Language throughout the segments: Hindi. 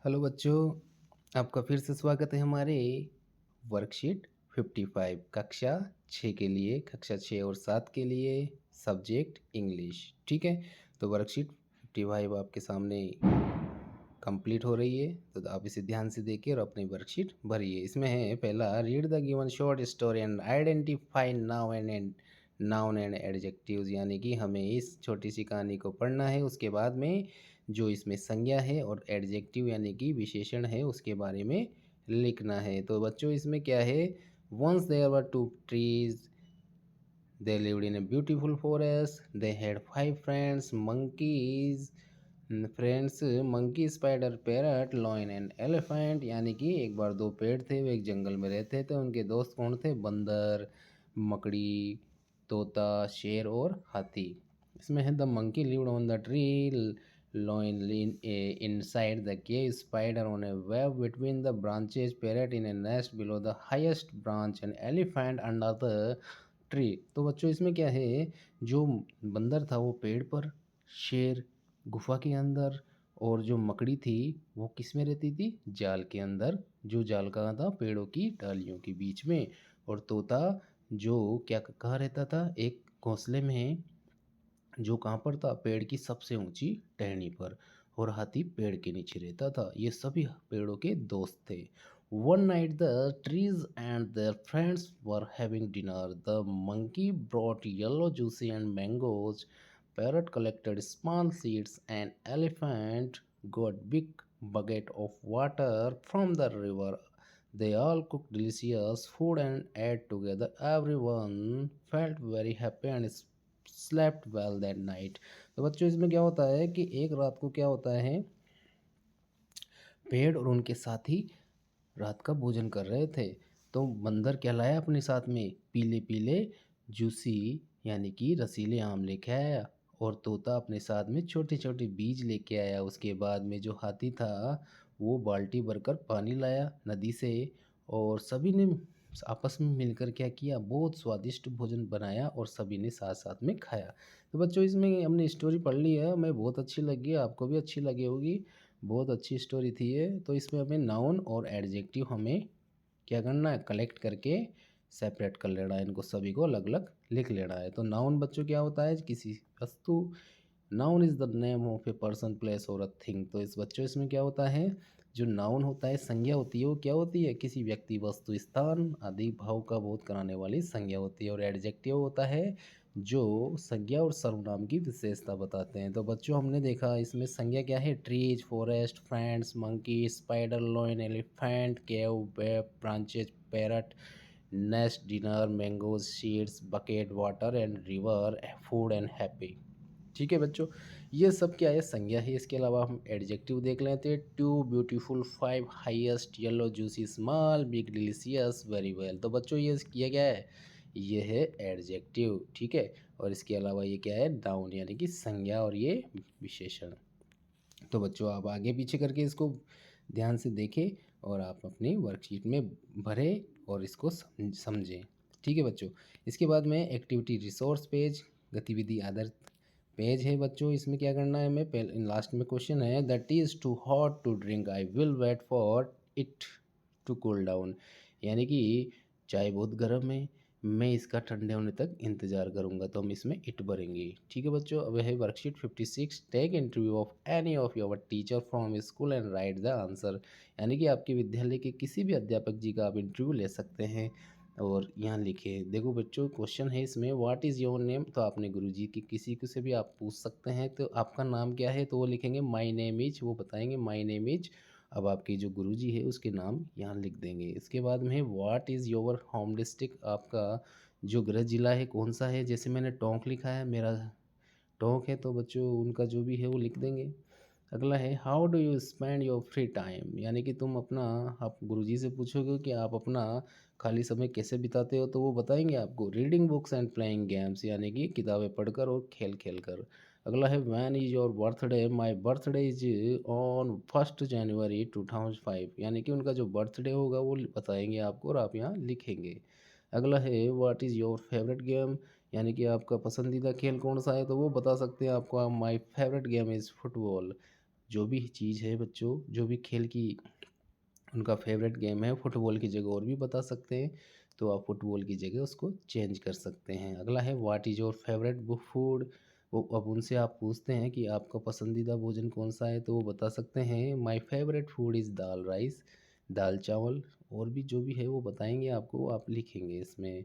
हेलो बच्चों, आपका फिर से स्वागत है हमारे वर्कशीट 55 कक्षा 6 के लिए, कक्षा 6 और 7 के लिए सब्जेक्ट इंग्लिश। ठीक है, तो वर्कशीट 55 आपके सामने कंप्लीट हो रही है, तो आप इसे ध्यान से देखिए और अपनी वर्कशीट भरिए। इसमें है पहला, read the given short story and identify noun and adjectives, यानी कि हमें इस छोटी सी कहानी को पढ़ना है। उसके बाद में जो इसमें संज्ञा है और एडजेक्टिव यानी कि विशेषण है उसके बारे में लिखना है। तो बच्चों इसमें क्या है, once there were two trees, they lived in a beautiful forest, they had five friends, friends monkey, spider, parrot, lion and elephant, यानी कि एक बार दो पेड़ थे, वो एक जंगल में रहते थे। उनके दोस्त कौन थे, बंदर, मकड़ी, तोता, शेर और हाथी। इसमें है the monkey lived on the tree, lion inside the cave, spider on a web between the branches, parrot in a nest below the highest branch, and elephant under the tree. तो बच्चों इसमें क्या है, जो बंदर था वो पेड़ पर, शेर गुफा के अंदर, और जो मकड़ी थी वो किस में रहती थी, जाल के अंदर, जो जाल कहाँ था, पेड़ों की डालियों के बीच में। और तोता जो क्या कहाँ रहता था, एक घोंसले में, जो कहाँ पर था, पेड़ की सबसे ऊंची टहनी पर। और हाथी पेड़ के नीचे रहता था। ये सभी पेड़ों के दोस्त थे। One night the trees and their friends were having dinner, the monkey brought yellow juicy and mangoes, parrot collected small seeds, and elephant got big bucket of water from the river. They all cooked delicious food and ate together. Everyone felt very happy and slept well that night. तो बच्चों इसमें क्या होता है कि एक रात को क्या होता है, पेड़ और उनके साथी रात का भोजन कर रहे थे। तो बंदर क्या लाया अपने साथ में, पीले पीले जूसी यानी कि रसीले आम लेके आया। और तोता अपने साथ में छोटे छोटे बीज लेके आया। उसके बाद में जो हाथी था वो बाल्टी भरकर पानी लाया नदी से। और सभी ने आपस में मिलकर क्या किया, बहुत स्वादिष्ट भोजन बनाया और सभी ने साथ साथ में खाया। तो बच्चों इसमें हमने स्टोरी पढ़ ली है, हमें बहुत अच्छी लगी, आपको भी अच्छी लगी होगी। बहुत अच्छी स्टोरी थी ये। तो इसमें हमें नाउन और एडजेक्टिव हमें क्या करना है, कलेक्ट करके सेपरेट कर लेना है, इनको सभी को अलग अलग लिख लेना है। तो नाउन बच्चों क्या होता है, किसी वस्तु, noun is the name of a person, place और अ थिंग। तो इस बच्चों इसमें क्या होता है, जो नाउन होता है, संज्ञा होती है, वो क्या होती है, किसी व्यक्ति, वस्तु, स्थान आदि भाव का बोध कराने वाली संज्ञा होती है। और एडजेक्टिव होता है जो संज्ञा और सर्वनाम की विशेषता बताते हैं। तो बच्चों हमने देखा इसमें संज्ञा क्या है, trees, forest, friends, monkey, spider, lion, elephant, cave, web, branches, parrot, nest, dinner, mangoes, seeds, bucket, water and river, food and happy. ठीक है बच्चों, ये सब क्या है, संज्ञा है। इसके अलावा हम एडजेक्टिव देख लेते हैं। Two beautiful, five highest, yellow juicy, small, big, delicious, very well. तो बच्चों ये किया क्या है, ये है एडजेक्टिव। ठीक है, और इसके अलावा ये क्या है, नाउन यानी कि संज्ञा और ये विशेषण। तो बच्चों आप आगे पीछे करके इसको ध्यान से देखें और आप अपनी वर्कशीट में भरें और इसको समझें। ठीक है बच्चों, इसके बाद में एक्टिविटी रिसोर्स पेज, गतिविधि आधारित पेज है बच्चों। इसमें क्या करना है, हमें पहले लास्ट में क्वेश्चन है, that is too hot to drink, I will wait for it to cool down, यानी कि चाय बहुत गर्म है, मैं इसका ठंडे होने तक इंतज़ार करूंगा। तो हम इसमें इट भरेंगे। ठीक है बच्चों, अब है worksheet 56, take interview of any of your teacher from school and write the answer, यानी कि आपके विद्यालय के किसी भी अध्यापक जी का आप इंटरव्यू ले सकते हैं और यहाँ लिखे। देखो बच्चों क्वेश्चन है इसमें, व्हाट इज़ योर नेम, तो आपने गुरुजी की किसी को से भी आप पूछ सकते हैं, तो आपका नाम क्या है, तो वो लिखेंगे माय नेम इज, वो बताएंगे माय नेम इज। अब आपके जो गुरुजी है उसके नाम यहाँ लिख देंगे। इसके बाद में what is your home district, आपका जो गृह जिला है कौन सा है, जैसे मैंने टोंक लिखा है, मेरा टोंक है, तो बच्चों उनका जो भी है वो लिख देंगे। अगला है how do you spend your free time, यानी कि तुम अपना, आप गुरुजी से पूछोगे कि आप अपना खाली समय कैसे बिताते हो, तो वो बताएंगे आपको, reading books and playing games, यानी कि किताबें पढ़कर और खेल खेल कर। अगला है when is your birthday, my birthday is on 1 जनवरी 2005, यानी कि उनका जो बर्थडे होगा वो बताएंगे आपको और आप यहाँ लिखेंगे। अगला है what is your favourite game, यानी कि आपका पसंदीदा खेल कौन सा है, तो वो बता सकते हैं आपको, my favourite game is football. जो भी चीज़ है बच्चों, जो भी खेल की उनका फेवरेट गेम है, फुटबॉल की जगह और भी बता सकते हैं, तो आप फुटबॉल की जगह उसको चेंज कर सकते हैं। अगला है what is your favourite book food. वो अब उनसे आप पूछते हैं कि आपका पसंदीदा भोजन कौन सा है, तो वो बता सकते हैं my favourite food is dal rice, दाल चावल। और भी जो भी है वो बताएंगे आपको, वो आप लिखेंगे इसमें।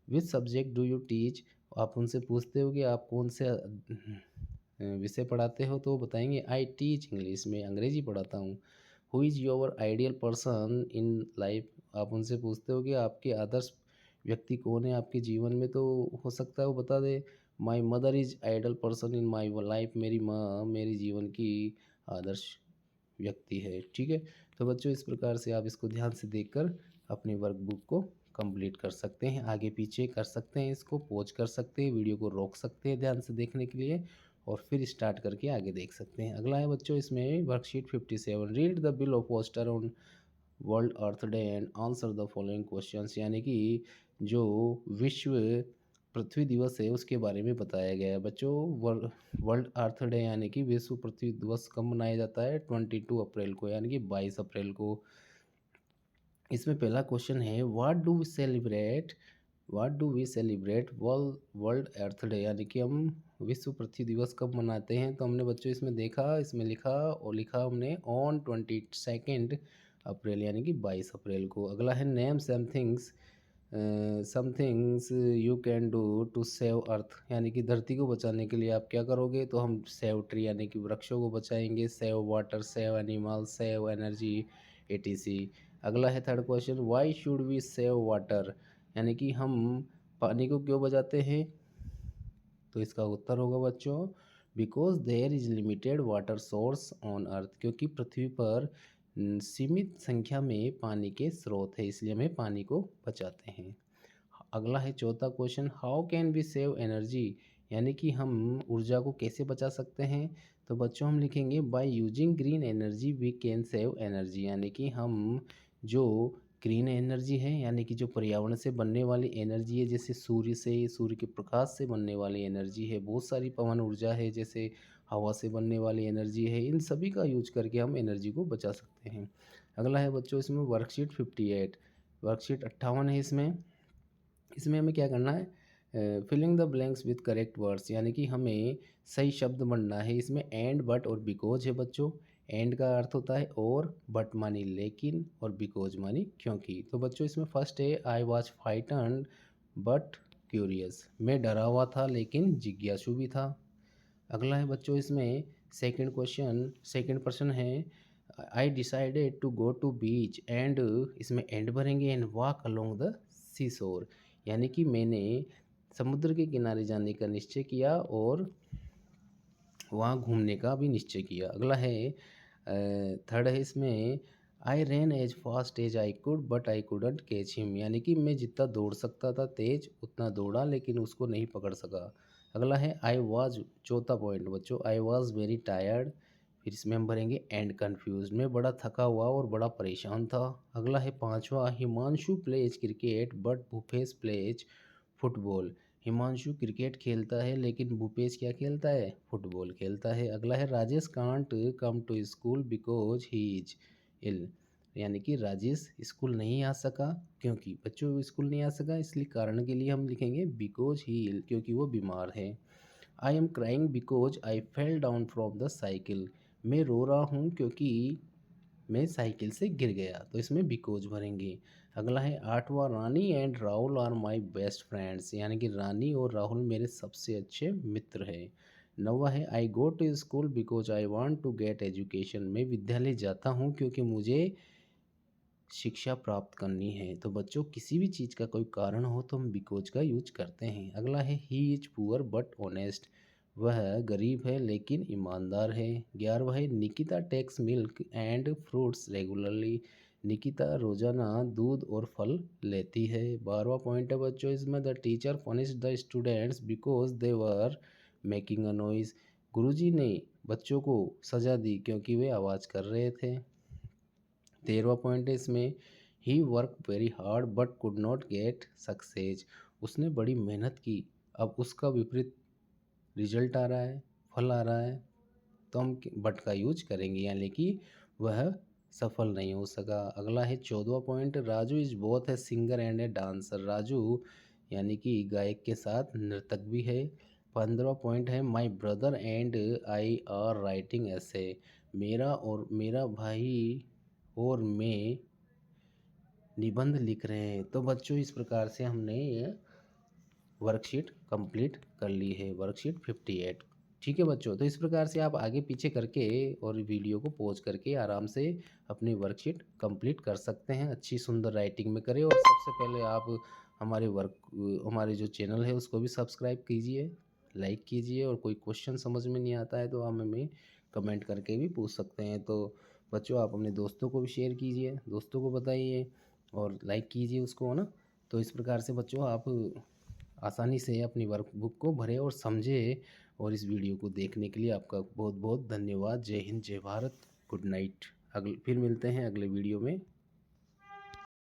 Which subject do you teach. आप उनसे पूछते हो कि आप कौन से विषय पढ़ाते हो, तो वो बताएंगे आई टीच इंग्लिश, में अंग्रेजी पढ़ाता हूँ। Who is your ideal person in life. आप उनसे पूछते हो कि आपके आदर्श व्यक्ति कौन है आपके जीवन में, तो हो सकता है वो बता दे my mother is idol person in my life. मेरी माँ मेरी जीवन की आदर्श व्यक्ति है। ठीक है, तो बच्चों इस प्रकार से आप इसको ध्यान से देखकर अपनी वर्कबुक को कंप्लीट कर सकते हैं, आगे पीछे कर सकते हैं, इसको पॉज कर सकते हैं, वीडियो को रोक सकते हैं ध्यान से देखने के लिए, और फिर स्टार्ट करके आगे देख सकते हैं। अगला है बच्चों इसमें worksheet 57, read the bill of poster on world Earth day and answer the following questions. यानी कि जो विश्व पृथ्वी दिवस है उसके बारे में बताया गया है बच्चों। वर्ल्ड अर्थ डे यानी कि विश्व पृथ्वी दिवस कब मनाया जाता है, 22 अप्रैल को, यानी कि 22 अप्रैल को। इसमें पहला क्वेश्चन है what do we celebrate World World Earth Day. यानी कि हम विश्व पृथ्वी दिवस कब मनाते हैं, तो हमने बच्चों इसमें देखा, इसमें लिखा और लिखा हमने ऑन 22 अप्रैल, यानी कि 22 अप्रैल को। अगला है name somethings you can do to save earth. यानी कि धरती को बचाने के लिए आप क्या करोगे, तो हम सेव ट्री यानी कि वृक्षों को बचाएंगे, save water, save animal, save energy, E T C. अगला है third question, why should we save water. यानी कि हम पानी को क्यों बचाते हैं, तो इसका उत्तर होगा बच्चों because there is limited water source on earth. क्योंकि पृथ्वी पर सीमित संख्या में पानी के स्रोत है, इसलिए हमें पानी को बचाते हैं। अगला है चौथा question, how can be save energy. यानी कि हम ऊर्जा को कैसे बचा सकते हैं, तो बच्चों हम लिखेंगे by using green energy we can save energy. यानी कि हम जो ग्रीन एनर्जी है, यानी कि जो पर्यावरण से बनने वाली एनर्जी है, जैसे सूर्य के प्रकाश से बनने वाली एनर्जी है, बहुत सारी पवन ऊर्जा है, जैसे हवा से बनने वाली एनर्जी है, इन सभी का यूज करके हम एनर्जी को बचा सकते हैं। अगला है बच्चों इसमें वर्कशीट 58, वर्कशीट 58 है इसमें। इसमें हमें क्या करना है, filling the blanks with correct words. यानी कि हमें सही शब्द बनना है। इसमें एंड, बट और बिकॉज है बच्चों। एंड का अर्थ होता है और, बट मानी लेकिन, और बिकॉज मानी क्योंकि। तो बच्चों इसमें फर्स्ट है I was frightened but curious. मैं डरा हुआ था लेकिन जिज्ञासु भी था। अगला है बच्चों इसमें सेकंड पर्सन है, I decided to go to beach and, इसमें एंड भरेंगे, and walk along the sea shore. यानी कि मैंने समुद्र के किनारे जाने का निश्चय किया और वहाँ घूमने का भी निश्चय किया। अगला है थर्ड है इसमें, I ran as fast as I could but I couldn't catch him. यानी कि मैं जितना दौड़ सकता था तेज उतना दौड़ा लेकिन उसको नहीं पकड़ सका। अगला है आई वॉज, चौथा पॉइंट बच्चों, आई वॉज वेरी टायर्ड। फिर इसमें हम भरेंगे एंड कन्फ्यूज। मैं बड़ा थका हुआ और बड़ा परेशान था। अगला है पांचवा, Himanshu plays cricket but Bhupesh plays football. Himanshu cricket खेलता है लेकिन भूपेश क्या खेलता है, फुटबॉल खेलता है। अगला है Rajesh can't come to school because he is ill. यानी कि राजेश स्कूल नहीं आ सका, क्योंकि बच्चों स्कूल नहीं आ सका, इसलिए कारण के लिए हम लिखेंगे बिकॉज ही इल, क्योंकि वो बीमार है। I am crying because I fell down from the cycle. मैं रो रहा हूँ क्योंकि मैं साइकिल से गिर गया, तो इसमें बिकॉज भरेंगे। अगला है आठवां, Rani and Rahul are my best friends. यानी कि रानी और राहुल मेरे सबसे अच्छे मित्र हैं। नौवा है I go to school because I want to get education. मैं विद्यालय जाता हूँ क्योंकि मुझे शिक्षा प्राप्त करनी है। तो बच्चों किसी भी चीज़ का कोई कारण हो तो हम बिकॉज का यूज करते हैं। अगला है he is poor but honest. वह गरीब है लेकिन ईमानदार है। 11वां है Nikita takes milk and fruits regularly. Nikita रोजाना दूध और फल लेती है। 12वां पॉइंट है बच्चों इसमें, the teacher punish the students because they were making a noise. गुरुजी ने बच्चों को सजा दी क्योंकि वे आवाज़ कर रहे थे। 13वां पॉइंट है इसमें, he work very hard but could not get success. उसने बड़ी मेहनत की, अब उसका विपरीत रिजल्ट आ रहा है, फल आ रहा है। तो हम बट का यूज करेंगे, यानी कि वह सफल नहीं हो सका। अगला है 14वां पॉइंट, राजू इज बोथ है singer and a dancer. Raju यानी कि गायक के साथ नर्तक भी है। 15वां पॉइंट है, my brother and I R writing ऐसे। मेरा भाई और मैं निबंध लिख रहे हैं। तो बच्चों इस प्रकार से हमने ये वर्कशीट कंप्लीट कर ली है, वर्कशीट 58। ठीक है बच्चों, तो इस प्रकार से आप आगे पीछे करके और वीडियो को पॉज करके आराम से अपनी वर्कशीट कंप्लीट कर सकते हैं। अच्छी सुंदर राइटिंग में करें, और सबसे पहले आप हमारे जो चैनल है उसको भी सब्सक्राइब कीजिए, लाइक कीजिए, और कोई क्वेश्चन समझ में नहीं आता है तो आप हमें कमेंट करके भी पूछ सकते हैं। तो बच्चों आप अपने दोस्तों को भी शेयर कीजिए, दोस्तों को बताइए और लाइक कीजिए उसको, है ना। तो इस प्रकार से बच्चों आप आसानी से अपनी वर्कबुक को भरें और समझें। और इस वीडियो को देखने के लिए आपका बहुत बहुत धन्यवाद। जय हिंद, जय भारत, गुड नाइट। फिर मिलते हैं अगले वीडियो में।